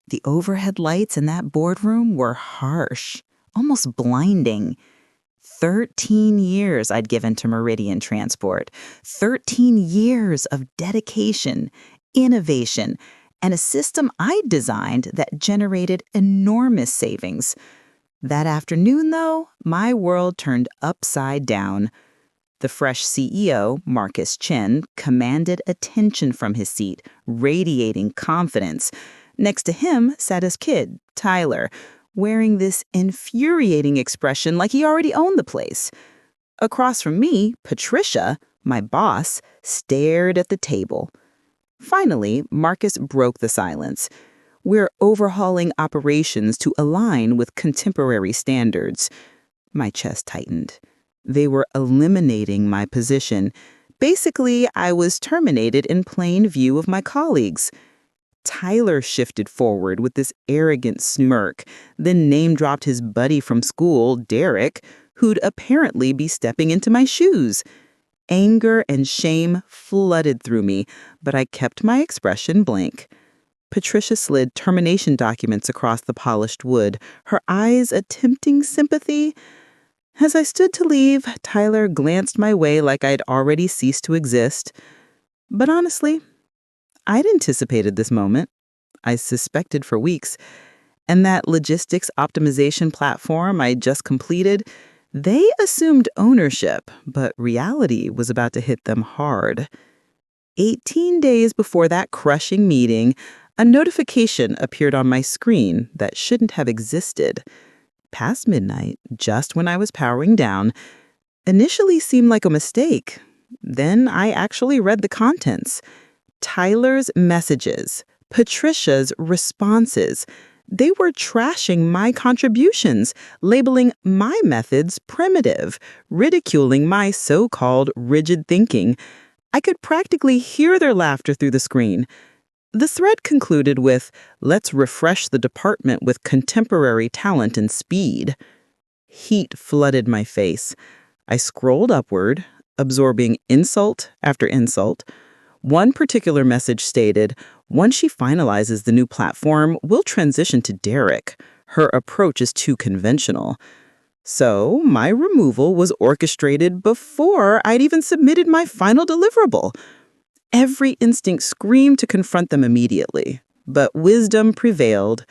The overhead lights in that boardroom were harsh, almost blinding. 13 years I'd given to Meridian Transport. 13 years of dedication, innovation, and a system I'd designed that generated enormous savings. That afternoon, though, my world turned upside down. The fresh CEO, Marcus Chen, commanded attention from his seat, radiating confidence. Next to him sat his kid, Tyler, wearing this infuriating expression like he already owned the place. Across from me, Patricia, my boss, stared at the table. Finally, Marcus broke the silence. We're overhauling operations to align with contemporary standards. My chest tightened. They were eliminating my position. Basically, I was terminated in plain view of my colleagues. Tyler shifted forward with this arrogant smirk, then name-dropped his buddy from school, Derek, who'd apparently be stepping into my shoes. Anger and shame flooded through me, but I kept my expression blank. Patricia slid termination documents across the polished wood, her eyes attempting sympathy. As I stood to leave, Tyler glanced my way like I'd already ceased to exist. But honestly, I'd anticipated this moment. I suspected for weeks. And that logistics optimization platform I just completed, they assumed ownership, but reality was about to hit them hard. 18 days before that crushing meeting, a notification appeared on my screen that shouldn't have existed. Past midnight, just when I was powering down, initially seemed like a mistake. Then I actually read the contents. Tyler's messages, Patricia's responses. They were trashing my contributions, labeling my methods primitive, ridiculing my so-called rigid thinking. I could practically hear their laughter through the screen. The thread concluded with, "Let's refresh the department with contemporary talent and speed." Heat flooded my face. I scrolled upward, absorbing insult after insult. One particular message stated, "Once she finalizes the new platform, we'll transition to Derek. Her approach is too conventional." So my removal was orchestrated before I'd even submitted my final deliverable. Every instinct screamed to confront them immediately, but wisdom prevailed.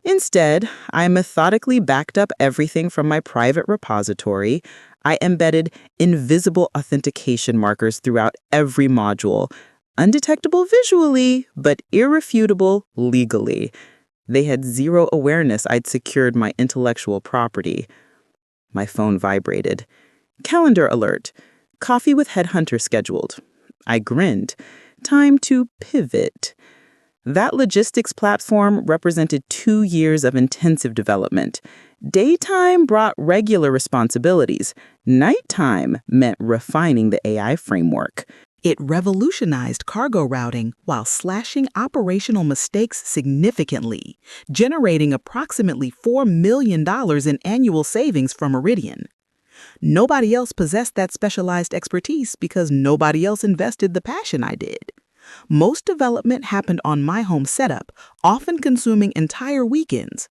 Instead, I methodically backed up everything from my private repository. I embedded invisible authentication markers throughout every module, undetectable visually, but irrefutable legally. They had zero awareness I'd secured my intellectual property. My phone vibrated. Calendar alert. Coffee with Headhunter scheduled. I grinned. Time to pivot. That logistics platform represented 2 years of intensive development. Daytime brought regular responsibilities. Nighttime meant refining the AI framework. It revolutionized cargo routing while slashing operational mistakes significantly, generating approximately $4 million in annual savings for Meridian. Nobody else possessed that specialized expertise because nobody else invested the passion I did. Most development happened on my home setup, often consuming entire weekends.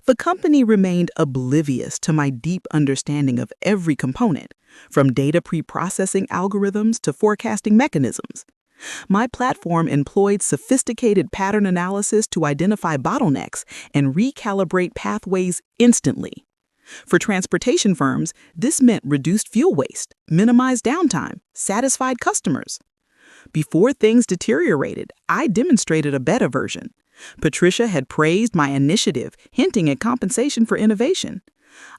The company remained oblivious to my deep understanding of every component, from data pre-processing algorithms to forecasting mechanisms. My platform employed sophisticated pattern analysis to identify bottlenecks and recalibrate pathways instantly. For transportation firms, this meant reduced fuel waste, minimized downtime, satisfied customers. Before things deteriorated, I demonstrated a beta version. Patricia had praised my initiative, hinting at compensation for innovation.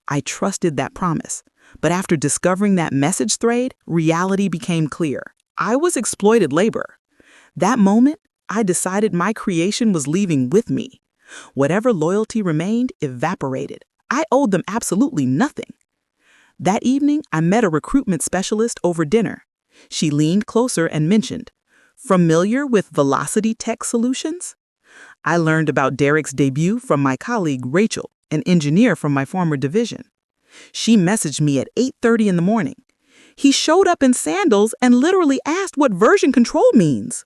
I trusted that promise. But after discovering that message thread, reality became clear. I was exploited labor. That moment, I decided my creation was leaving with me. Whatever loyalty remained evaporated. I owed them absolutely nothing. That evening, I met a recruitment specialist over dinner. She leaned closer and mentioned, "Familiar with Velocity Tech Solutions?" I learned about Derek's debut from my colleague Rachel, an engineer from my former division. She messaged me at 8:30 in the morning. He showed up in sandals and literally asked what version control means.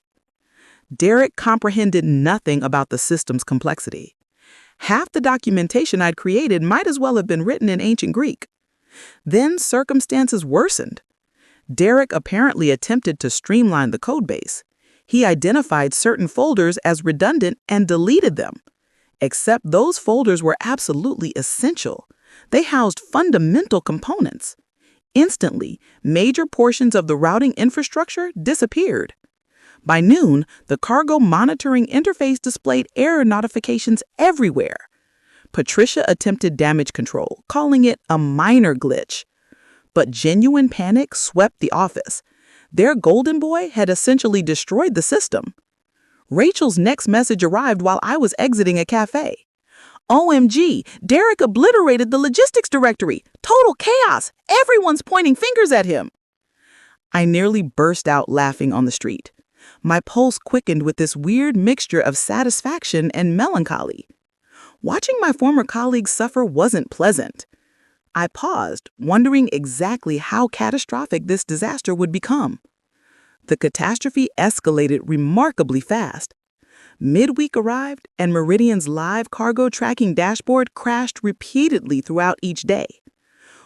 Derek comprehended nothing about the system's complexity. Half the documentation I'd created might as well have been written in ancient Greek. Then circumstances worsened. Derek apparently attempted to streamline the codebase. He identified certain folders as redundant and deleted them. Except those folders were absolutely essential. They housed fundamental components. Instantly, major portions of the routing infrastructure disappeared. By noon, the cargo monitoring interface displayed error notifications everywhere. Patricia attempted damage control, calling it a minor glitch. But genuine panic swept the office. Their golden boy had essentially destroyed the system. Rachel's next message arrived while I was exiting a cafe. OMG, Derek obliterated the logistics directory. Total chaos. Everyone's pointing fingers at him. I nearly burst out laughing on the street. My pulse quickened with this weird mixture of satisfaction and melancholy. Watching my former colleagues suffer wasn't pleasant. I paused, wondering exactly how catastrophic this disaster would become. The catastrophe escalated remarkably fast. Midweek arrived, and Meridian's live cargo tracking dashboard crashed repeatedly throughout each day.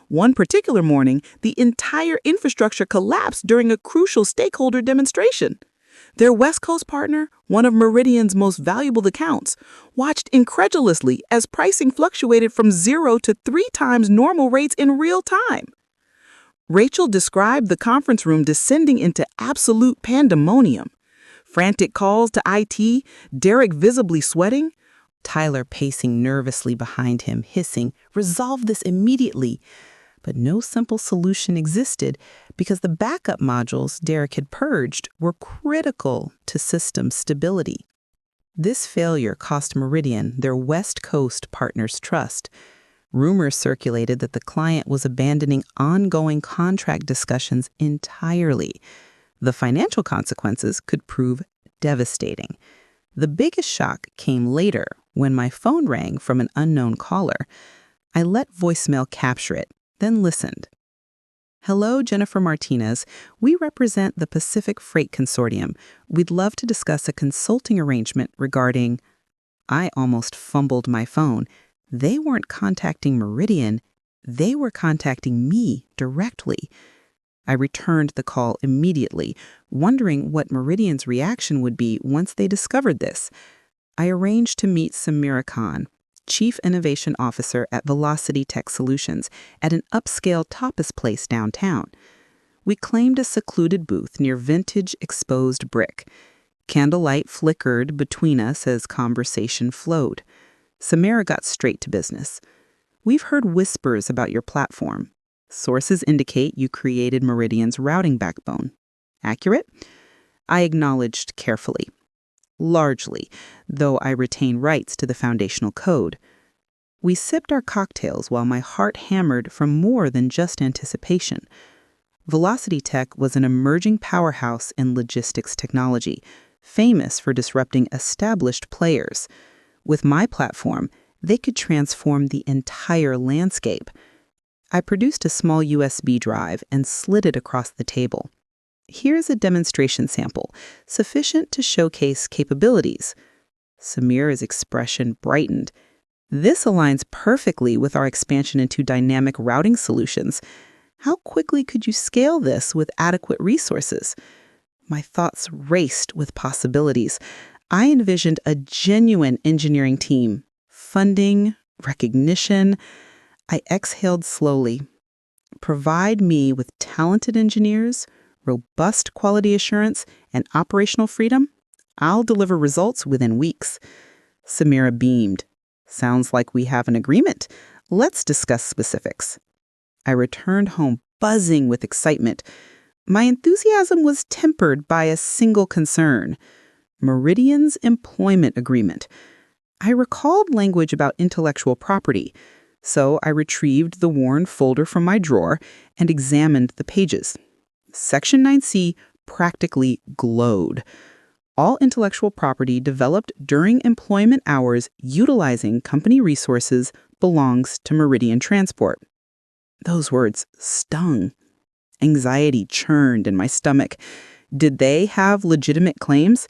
One particular morning, the entire infrastructure collapsed during a crucial stakeholder demonstration. Their West Coast partner, one of Meridian's most valuable accounts, watched incredulously as pricing fluctuated from 0 to 3 times normal rates in real time. Rachel described the conference room descending into absolute pandemonium. Frantic calls to IT, Derek visibly sweating, Tyler pacing nervously behind him, hissing, "Resolve this immediately." But no simple solution existed because the backup modules Derek had purged were critical to system stability. This failure cost Meridian their West Coast partner's trust. Rumors circulated that the client was abandoning ongoing contract discussions entirely. The financial consequences could prove devastating. The biggest shock came later when my phone rang from an unknown caller. I let voicemail capture it, then listened. "Hello, Jennifer Martinez. We represent the Pacific Freight Consortium. We'd love to discuss a consulting arrangement regarding—" I almost fumbled my phone. They weren't contacting Meridian. They were contacting me directly. I returned the call immediately, wondering what Meridian's reaction would be once they discovered this. I arranged to meet Samira Khan, Chief Innovation Officer at Velocity Tech Solutions, at an upscale tapas place downtown. We claimed a secluded booth near vintage exposed brick. Candlelight flickered between us as conversation flowed. Samira got straight to business. "We've heard whispers about your platform. Sources indicate you created Meridian's routing backbone. Accurate?" I acknowledged carefully. "Largely, though I retain rights to the foundational code." We sipped our cocktails while my heart hammered from more than just anticipation. Velocity Tech was an emerging powerhouse in logistics technology, famous for disrupting established players. With my platform, they could transform the entire landscape. I produced a small USB drive and slid it across the table. "Here's a demonstration sample, sufficient to showcase capabilities." Samira's expression brightened. "This aligns perfectly with our expansion into dynamic routing solutions. How quickly could you scale this with adequate resources?" My thoughts raced with possibilities. I envisioned a genuine engineering team, funding, recognition. I exhaled slowly. "Provide me with talented engineers, robust quality assurance, and operational freedom. I'll deliver results within weeks." Samira beamed. "Sounds like we have an agreement. Let's discuss specifics." I returned home buzzing with excitement. My enthusiasm was tempered by a single concern: Meridian's employment agreement. I recalled language about intellectual property, so I retrieved the worn folder from my drawer and examined the pages. Section 9C practically glowed. All intellectual property developed during employment hours utilizing company resources belongs to Meridian Transport. Those words stung. Anxiety churned in my stomach. Did they have legitimate claims?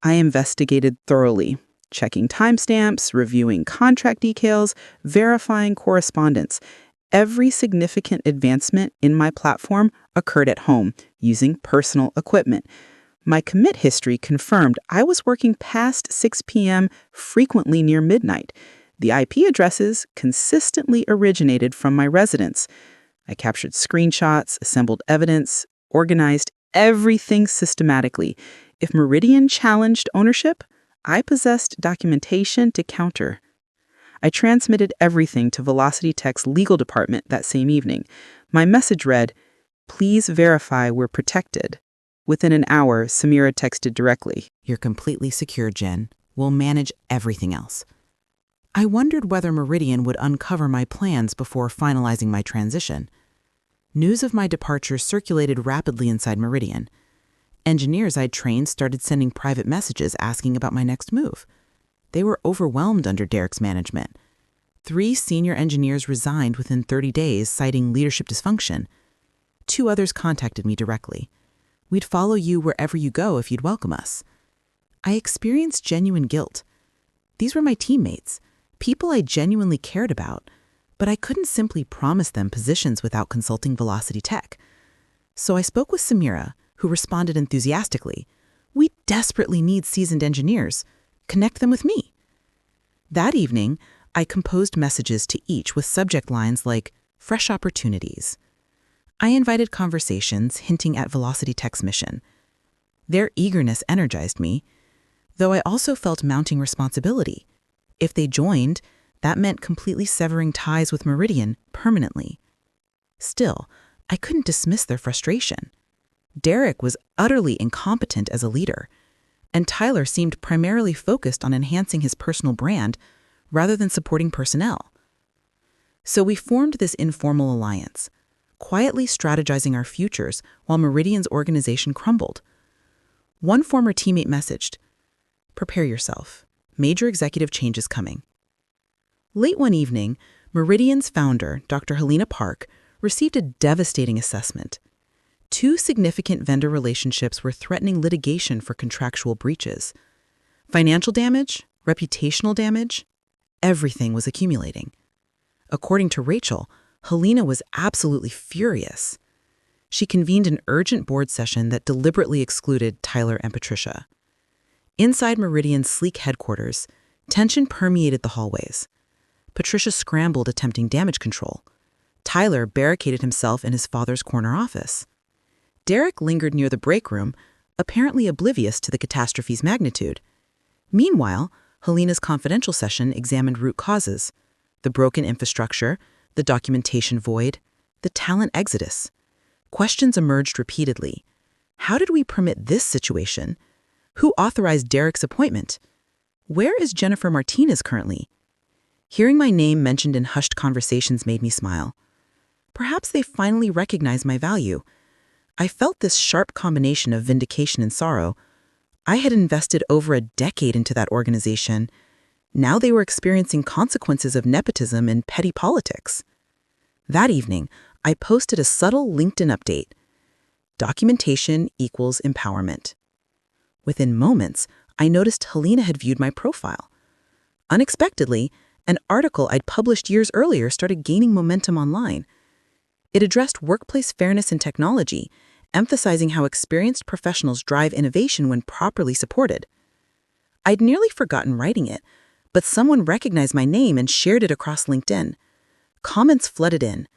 I investigated thoroughly, checking timestamps, reviewing contract details, verifying correspondence. Every significant advancement in my platform occurred at home, using personal equipment. My commit history confirmed I was working past 6 p.m., frequently near midnight. The IP addresses consistently originated from my residence. I captured screenshots, assembled evidence, organized everything systematically. If Meridian challenged ownership, I possessed documentation to counter. I transmitted everything to Velocity Tech's legal department that same evening. My message read, "Please verify we're protected." Within an hour, Samira texted directly, "You're completely secure, Jen. We'll manage everything else." I wondered whether Meridian would uncover my plans before finalizing my transition. News of my departure circulated rapidly inside Meridian. Engineers I'd trained started sending private messages asking about my next move. They were overwhelmed under Derek's management. 3 senior engineers resigned within 30 days, citing leadership dysfunction. 2 others contacted me directly. "We'd follow you wherever you go if you'd welcome us." I experienced genuine guilt. These were my teammates, people I genuinely cared about, but I couldn't simply promise them positions without consulting Velocity Tech. So I spoke with Samira, who responded enthusiastically. "We desperately need seasoned engineers. Connect them with me." That evening, I composed messages to each with subject lines like "fresh opportunities." I invited conversations hinting at Velocity Tech's mission. Their eagerness energized me, though I also felt mounting responsibility. If they joined, that meant completely severing ties with Meridian permanently. Still, I couldn't dismiss their frustration. Derek was utterly incompetent as a leader, and Tyler seemed primarily focused on enhancing his personal brand rather than supporting personnel. So we formed this informal alliance, quietly strategizing our futures while Meridian's organization crumbled. One former teammate messaged, "Prepare yourself. Major executive changes coming." Late one evening, Meridian's founder, Dr. Helena Park, received a devastating assessment. 2 significant vendor relationships were threatening litigation for contractual breaches. Financial damage, reputational damage, everything was accumulating. According to Rachel, Helena was absolutely furious. She convened an urgent board session that deliberately excluded Tyler and Patricia. Inside Meridian's sleek headquarters, tension permeated the hallways. Patricia scrambled attempting damage control. Tyler barricaded himself in his father's corner office. Derek lingered near the break room, apparently oblivious to the catastrophe's magnitude. Meanwhile, Helena's confidential session examined root causes: the broken infrastructure, the documentation void, the talent exodus. Questions emerged repeatedly. How did we permit this situation? Who authorized Derek's appointment? Where is Jennifer Martinez currently? Hearing my name mentioned in hushed conversations made me smile. Perhaps they finally recognized my value. I felt this sharp combination of vindication and sorrow. I had invested over a decade into that organization. Now they were experiencing consequences of nepotism and petty politics. That evening, I posted a subtle LinkedIn update. Documentation equals empowerment. Within moments, I noticed Helena had viewed my profile. Unexpectedly, an article I'd published years earlier started gaining momentum online. It addressed workplace fairness in technology, emphasizing how experienced professionals drive innovation when properly supported. I'd nearly forgotten writing it, but someone recognized my name and shared it across LinkedIn. Comments flooded in.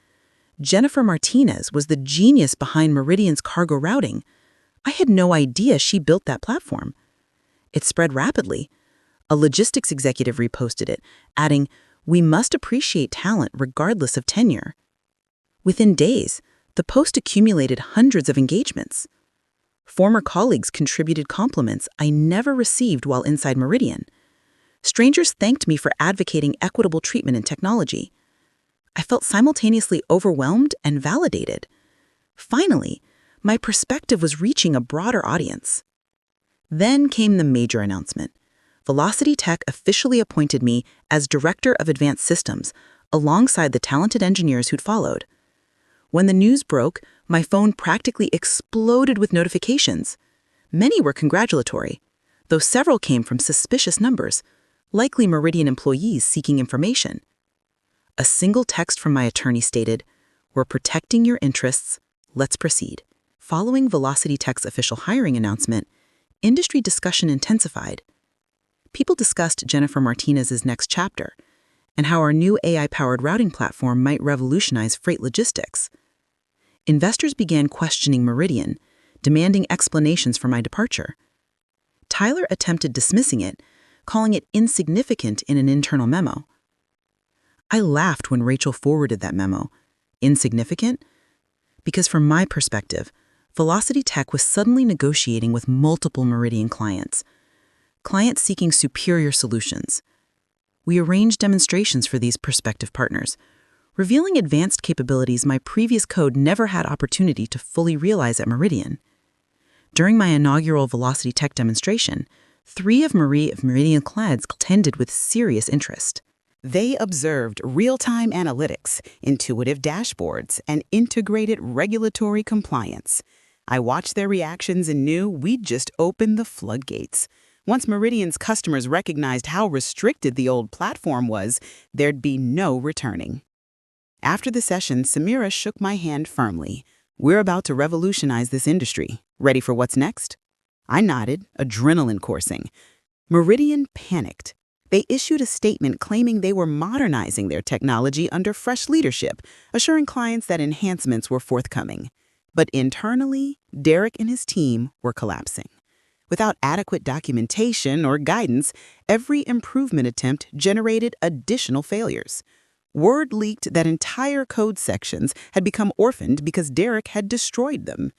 Jennifer Martinez was the genius behind Meridian's cargo routing. I had no idea she built that platform. It spread rapidly. A logistics executive reposted it, adding, "We must appreciate talent regardless of tenure." Within days, the post accumulated hundreds of engagements. Former colleagues contributed compliments I never received while inside Meridian. Strangers thanked me for advocating equitable treatment in technology. I felt simultaneously overwhelmed and validated. Finally, my perspective was reaching a broader audience. Then came the major announcement. Velocity Tech officially appointed me as Director of Advanced Systems, alongside the talented engineers who'd followed. When the news broke, my phone practically exploded with notifications. Many were congratulatory. though several came from suspicious numbers, likely Meridian employees seeking information. A single text from my attorney stated, "We're protecting your interests. Let's proceed." Following Velocity Tech's official hiring announcement, industry discussion intensified. People discussed Jennifer Martinez's next chapter and how our new AI-powered routing platform might revolutionize freight logistics. Investors began questioning Meridian, demanding explanations for my departure. Tyler attempted dismissing it, calling it insignificant in an internal memo. I laughed when Rachel forwarded that memo. Insignificant? Because from my perspective, Velocity Tech was suddenly negotiating with multiple Meridian clients seeking superior solutions. We arranged demonstrations for these prospective partners, revealing advanced capabilities my previous code never had opportunity to fully realize at Meridian. During my inaugural Velocity Tech demonstration, 3 of Meridian clients attended with serious interest. They observed real-time analytics, intuitive dashboards, and integrated regulatory compliance. I watched their reactions and knew we'd just opened the floodgates. Once Meridian's customers recognized how restricted the old platform was, there'd be no returning. After the session, Samira shook my hand firmly. "We're about to revolutionize this industry. Ready for what's next?" I nodded, adrenaline coursing. Meridian panicked. They issued a statement claiming they were modernizing their technology under fresh leadership, assuring clients that enhancements were forthcoming. But internally, Derek and his team were collapsing. Without adequate documentation or guidance, every improvement attempt generated additional failures. Word leaked that entire code sections had become orphaned because Derek had destroyed them.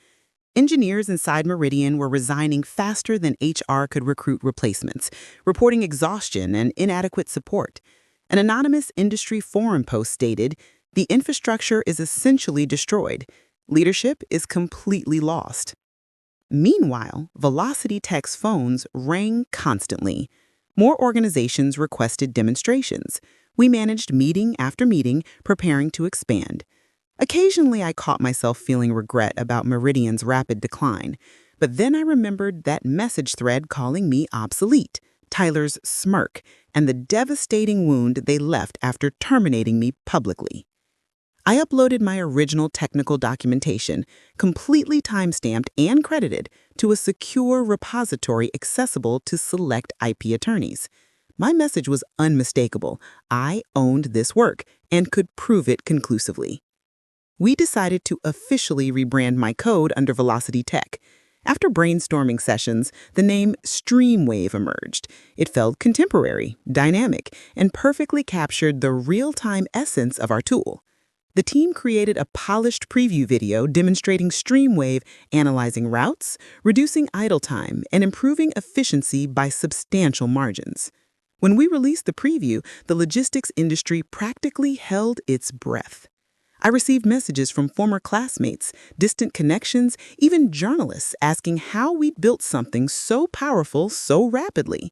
Engineers inside Meridian were resigning faster than HR could recruit replacements, reporting exhaustion and inadequate support. An anonymous industry forum post stated, "The infrastructure is essentially destroyed. Leadership is completely lost." Meanwhile, Velocity Tech's phones rang constantly. More organizations requested demonstrations. We managed meeting after meeting, preparing to expand. Occasionally, I caught myself feeling regret about Meridian's rapid decline, but then I remembered that message thread calling me obsolete, Tyler's smirk, and the devastating wound they left after terminating me publicly. I uploaded my original technical documentation, completely timestamped and credited, to a secure repository accessible to select IP attorneys. My message was unmistakable. I owned this work and could prove it conclusively. We decided to officially rebrand my code under Velocity Tech. After brainstorming sessions, the name Streamwave emerged. It felt contemporary, dynamic, and perfectly captured the real-time essence of our tool. The team created a polished preview video demonstrating Streamwave analyzing routes, reducing idle time, and improving efficiency by substantial margins. When we released the preview, the logistics industry practically held its breath. I received messages from former classmates, distant connections, even journalists asking how we'd built something so powerful so rapidly.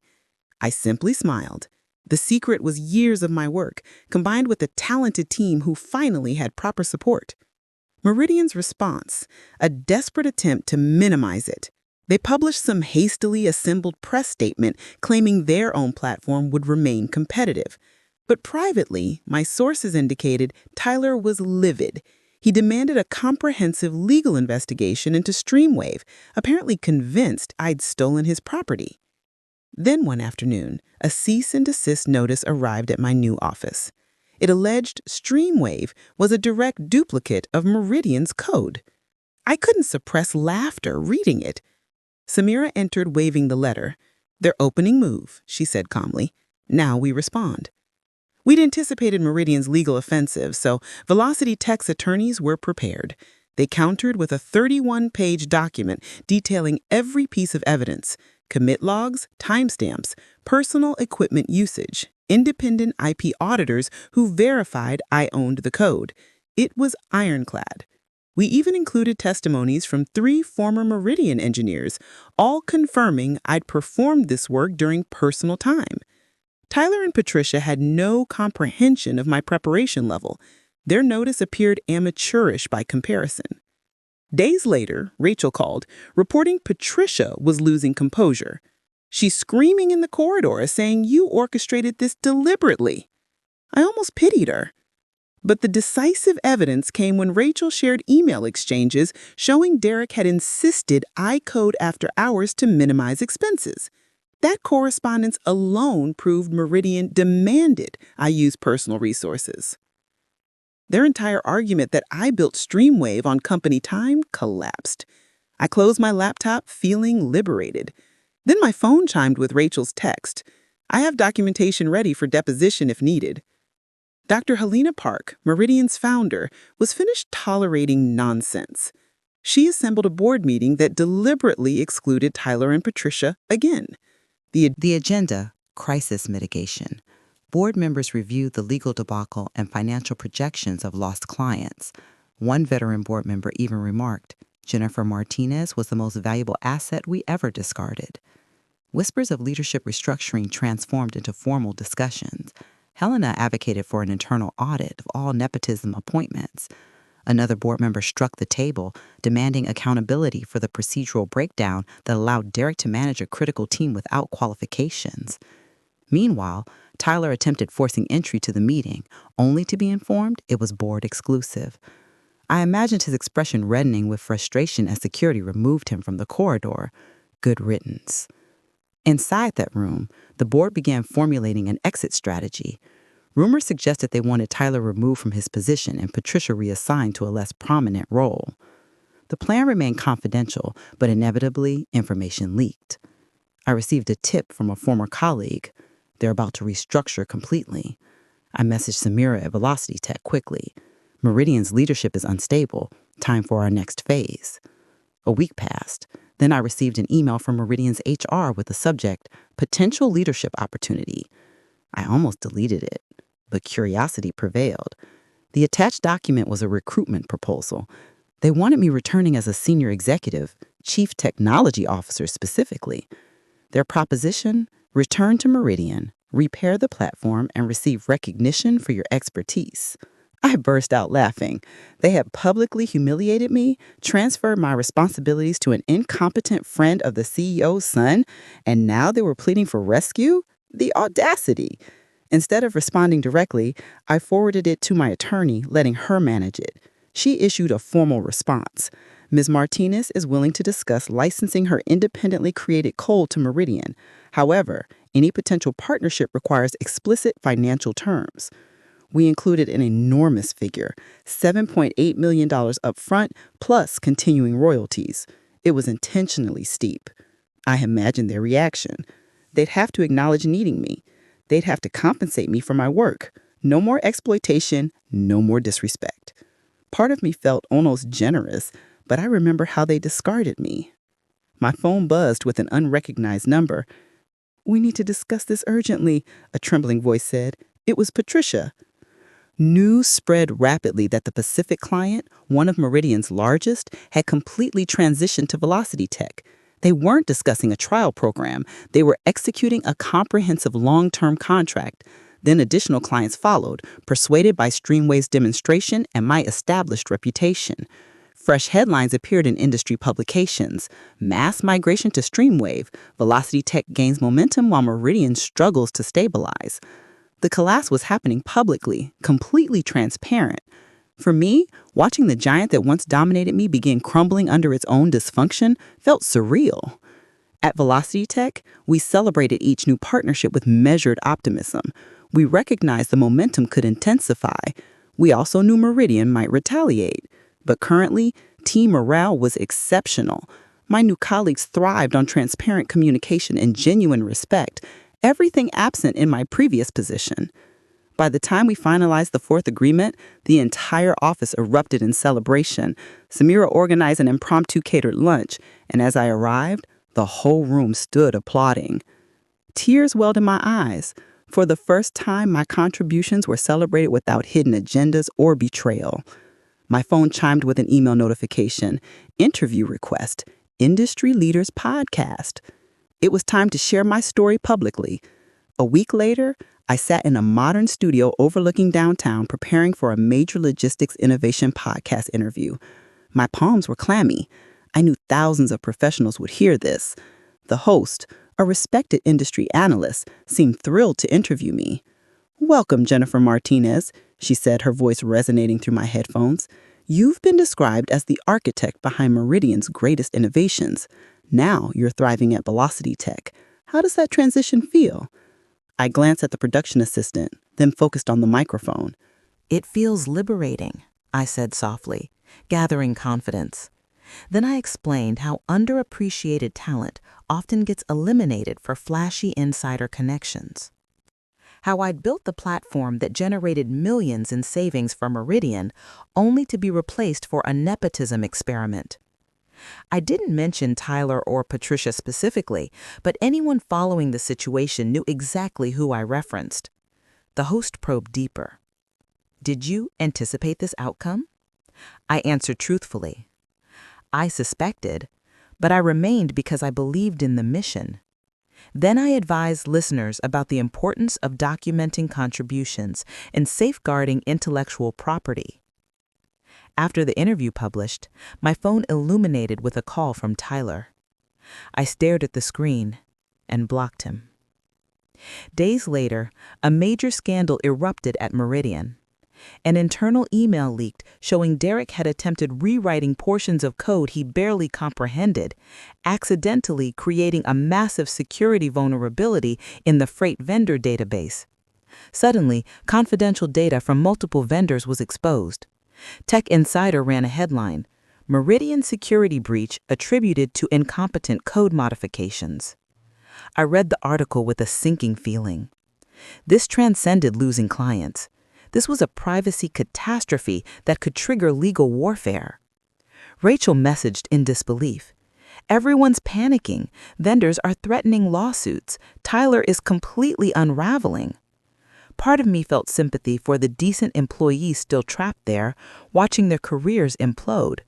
I simply smiled. The secret was years of my work, combined with a talented team who finally had proper support. Meridian's response, a desperate attempt to minimize it. They published some hastily assembled press statement claiming their own platform would remain competitive. But privately, my sources indicated Tyler was livid. He demanded a comprehensive legal investigation into Streamwave, apparently convinced I'd stolen his property. Then one afternoon, a cease and desist notice arrived at my new office. It alleged Streamwave was a direct duplicate of Meridian's code. I couldn't suppress laughter reading it. Samira entered waving the letter. "Their opening move," she said calmly. "Now we respond." We'd anticipated Meridian's legal offensive, so Velocity Tech's attorneys were prepared. They countered with a 31-page document detailing every piece of evidence: commit logs, timestamps, personal equipment usage, independent IP auditors who verified I owned the code. It was ironclad. We even included testimonies from 3 former Meridian engineers, all confirming I'd performed this work during personal time. Tyler and Patricia had no comprehension of my preparation level. Their notice appeared amateurish by comparison. Days later, Rachel called, reporting Patricia was losing composure. She's screaming in the corridor, saying you orchestrated this deliberately. I almost pitied her. But the decisive evidence came when Rachel shared email exchanges showing Derek had insisted I code after hours to minimize expenses. That correspondence alone proved Meridian demanded I use personal resources. Their entire argument that I built Streamwave on company time collapsed. I closed my laptop feeling liberated. Then my phone chimed with Rachel's text. I have documentation ready for deposition if needed. Dr. Helena Park, Meridian's founder, was finished tolerating nonsense. She assembled a board meeting that deliberately excluded Tyler and Patricia again. The agenda, crisis mitigation. Board members reviewed the legal debacle and financial projections of lost clients. One veteran board member even remarked, Jennifer Martinez was the most valuable asset we ever discarded. Whispers of leadership restructuring transformed into formal discussions. Helena advocated for an internal audit of all nepotism appointments. Another board member struck the table, demanding accountability for the procedural breakdown that allowed Derek to manage a critical team without qualifications. Meanwhile, Tyler attempted forcing entry to the meeting, only to be informed it was board exclusive. I imagined his expression reddening with frustration as security removed him from the corridor. Good riddance. Inside that room, the board began formulating an exit strategy. Rumors suggested they wanted Tyler removed from his position and Patricia reassigned to a less prominent role. The plan remained confidential, but inevitably, information leaked. I received a tip from a former colleague. They're about to restructure completely. I messaged Samira at Velocity Tech quickly. Meridian's leadership is unstable. Time for our next phase. A week passed. Then I received an email from Meridian's HR with the subject, Potential Leadership Opportunity. I almost deleted it, but curiosity prevailed. The attached document was a recruitment proposal. They wanted me returning as a senior executive, chief technology officer specifically. Their proposition, return to Meridian, repair the platform, and receive recognition for your expertise. I burst out laughing. They had publicly humiliated me, transferred my responsibilities to an incompetent friend of the CEO's son, and now they were pleading for rescue? The audacity! Instead of responding directly, I forwarded it to my attorney, letting her manage it. She issued a formal response. Ms. Martinez is willing to discuss licensing her independently created code to Meridian. However, any potential partnership requires explicit financial terms. We included an enormous figure, $7.8 million upfront plus continuing royalties. It was intentionally steep. I imagined their reaction. They'd have to acknowledge needing me. They'd have to compensate me for my work. No more exploitation, no more disrespect. Part of me felt almost generous, but I remember how they discarded me. My phone buzzed with an unrecognized number. "We need to discuss this urgently," a trembling voice said. It was Patricia. News spread rapidly that the Pacific client, one of Meridian's largest, had completely transitioned to Velocity Tech. They weren't discussing a trial program. They were executing a comprehensive long-term contract. Then additional clients followed, persuaded by Streamwave's demonstration and my established reputation. Fresh headlines appeared in industry publications. Mass migration to Streamwave. Velocity Tech gains momentum while Meridian struggles to stabilize. The collapse was happening publicly, completely transparent. For me, watching the giant that once dominated me begin crumbling under its own dysfunction felt surreal. At Velocity Tech, we celebrated each new partnership with measured optimism. We recognized the momentum could intensify. We also knew Meridian might retaliate. But currently, team morale was exceptional. My new colleagues thrived on transparent communication and genuine respect, everything absent in my previous position. By the time we finalized the fourth agreement, the entire office erupted in celebration. Samira organized an impromptu catered lunch, and as I arrived, the whole room stood applauding. Tears welled in my eyes. For the first time, my contributions were celebrated without hidden agendas or betrayal. My phone chimed with an email notification. Interview request. Industry Leaders Podcast. It was time to share my story publicly. A week later, I sat in a modern studio overlooking downtown preparing for a major logistics innovation podcast interview. My palms were clammy. I knew thousands of professionals would hear this. The host, A respected industry analyst seemed thrilled to interview me. "Welcome, Jennifer Martinez," she said, her voice resonating through my headphones. "You've been described as the architect behind Meridian's greatest innovations. Now you're thriving at Velocity Tech. How does that transition feel?" I glanced at the production assistant, then focused on the microphone. "It feels liberating," I said softly, gathering confidence. Then I explained how underappreciated talent often gets eliminated for flashy insider connections. How I'd built the platform that generated millions in savings for Meridian only to be replaced for a nepotism experiment. I didn't mention Tyler or Patricia specifically, but anyone following the situation knew exactly who I referenced. The host probed deeper. "Did you anticipate this outcome?" I answered truthfully. I suspected, but I remained because I believed in the mission. Then I advised listeners about the importance of documenting contributions and safeguarding intellectual property. After the interview published, my phone illuminated with a call from Tyler. I stared at the screen and blocked him. Days later, a major scandal erupted at Meridian. An internal email leaked showing Derek had attempted rewriting portions of code he barely comprehended, accidentally creating a massive security vulnerability in the freight vendor database. Suddenly, confidential data from multiple vendors was exposed. Tech Insider ran a headline, "Meridian Security Breach Attributed to Incompetent Code Modifications." I read the article with a sinking feeling. This transcended losing clients. This was a privacy catastrophe that could trigger legal warfare. Rachel messaged in disbelief. "Everyone's panicking. Vendors are threatening lawsuits. Tyler is completely unraveling." Part of me felt sympathy for the decent employees still trapped there, watching their careers implode.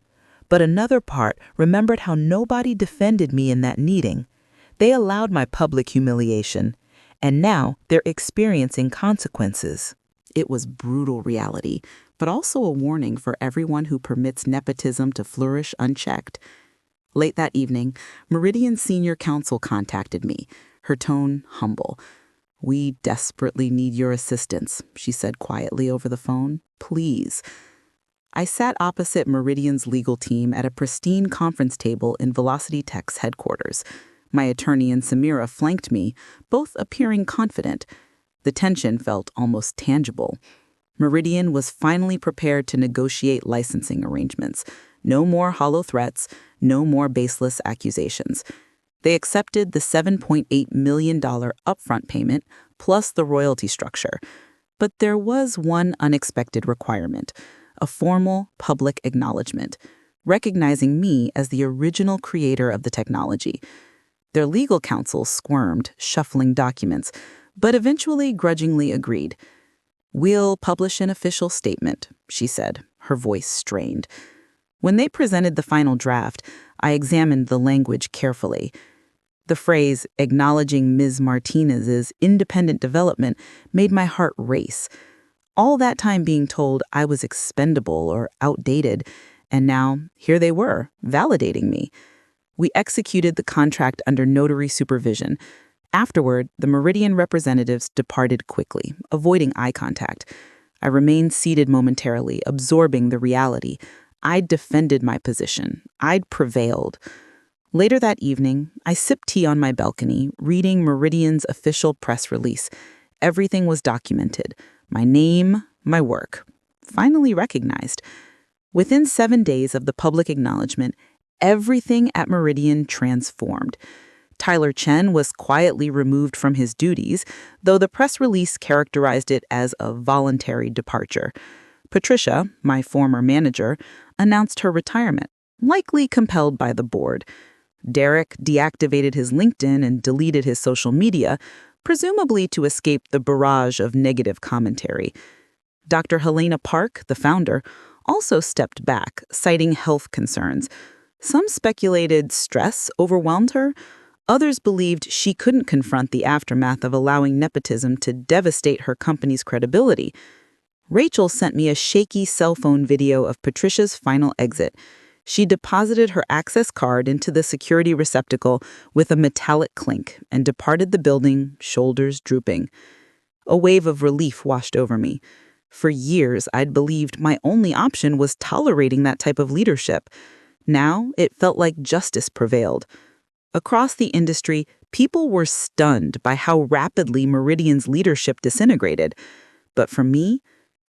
But another part remembered how nobody defended me in that meeting. They allowed my public humiliation, and now they're experiencing consequences. It was brutal reality, but also a warning for everyone who permits nepotism to flourish unchecked. Late that evening, Meridian's senior counsel contacted me, her tone humble. "We desperately need your assistance," she said quietly over the phone. "Please." I sat opposite Meridian's legal team at a pristine conference table in Velocity Tech's headquarters. My attorney and Samira flanked me, both appearing confident. The tension felt almost tangible. Meridian was finally prepared to negotiate licensing arrangements. No more hollow threats, no more baseless accusations. They accepted the $7.8 million upfront payment plus the royalty structure. But there was one unexpected requirement, a formal public acknowledgement, recognizing me as the original creator of the technology. Their legal counsel squirmed, shuffling documents, but eventually grudgingly agreed. "We'll publish an official statement," she said, her voice strained. When they presented the final draft, I examined the language carefully. The phrase, "acknowledging Ms. Martinez's independent development," made my heart race. All that time being told I was expendable or outdated, and now here they were, validating me. We executed the contract under notary supervision. Afterward, the Meridian representatives departed quickly, avoiding eye contact. I remained seated momentarily, absorbing the reality. I'd defended my position. I'd prevailed. Later that evening, I sipped tea on my balcony, reading Meridian's official press release. Everything was documented. My name, my work. Finally recognized. Within 7 days of the public acknowledgement, everything at Meridian transformed. Tyler Chen was quietly removed from his duties, though the press release characterized it as a voluntary departure. Patricia, my former manager, announced her retirement, likely compelled by the board. Derek deactivated his LinkedIn and deleted his social media, presumably to escape the barrage of negative commentary. Dr. Helena Park, the founder, also stepped back, citing health concerns. Some speculated stress overwhelmed her. Others believed she couldn't confront the aftermath of allowing nepotism to devastate her company's credibility. Rachel sent me a shaky cell phone video of Patricia's final exit. She deposited her access card into the security receptacle with a metallic clink and departed the building, shoulders drooping. A wave of relief washed over me. For years, I'd believed my only option was tolerating that type of leadership. Now, it felt like justice prevailed. Across the industry, people were stunned by how rapidly Meridian's leadership disintegrated. But for me,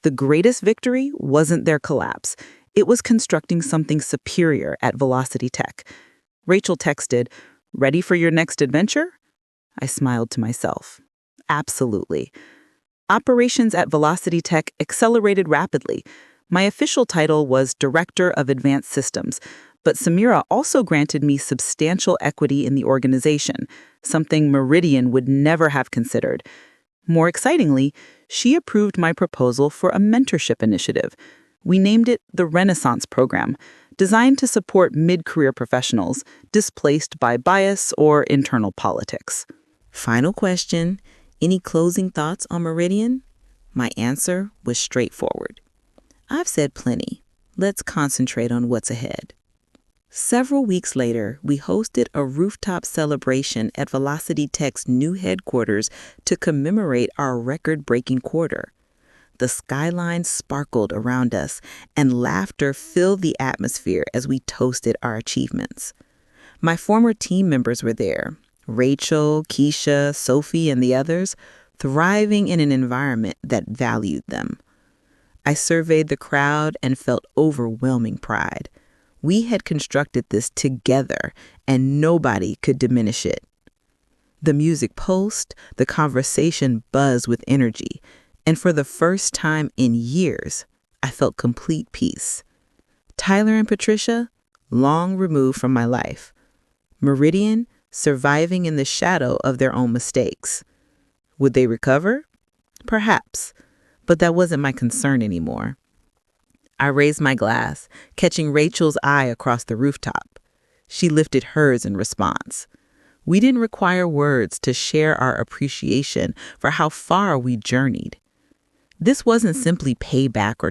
the greatest victory wasn't their collapse. It was constructing something superior at Velocity Tech. Rachel texted, "Ready for your next adventure?" I smiled to myself. Absolutely. Operations at Velocity Tech accelerated rapidly. My official title was Director of Advanced Systems, but Samira also granted me substantial equity in the organization, something Meridian would never have considered. More excitingly, she approved my proposal for a mentorship initiative. We named it the Renaissance Program, designed to support mid-career professionals displaced by bias or internal politics. Final question. Any closing thoughts on Meridian? My answer was straightforward. I've said plenty. Let's concentrate on what's ahead. Several weeks later, we hosted a rooftop celebration at Velocity Tech's new headquarters to commemorate our record-breaking quarter. The skyline sparkled around us, and laughter filled the atmosphere as we toasted our achievements. My former team members were there, Rachel, Keisha, Sophie, and the others, thriving in an environment that valued them. I surveyed the crowd and felt overwhelming pride. We had constructed this together, and nobody could diminish it. The music pulsed, the conversation buzzed with energy, and for the first time in years, I felt complete peace. Tyler and Patricia, long removed from my life. Meridian, surviving in the shadow of their own mistakes. Would they recover? Perhaps, but that wasn't my concern anymore. I raised my glass, catching Rachel's eye across the rooftop. She lifted hers in response. We didn't require words to share our appreciation for how far we journeyed. This wasn't simply payback or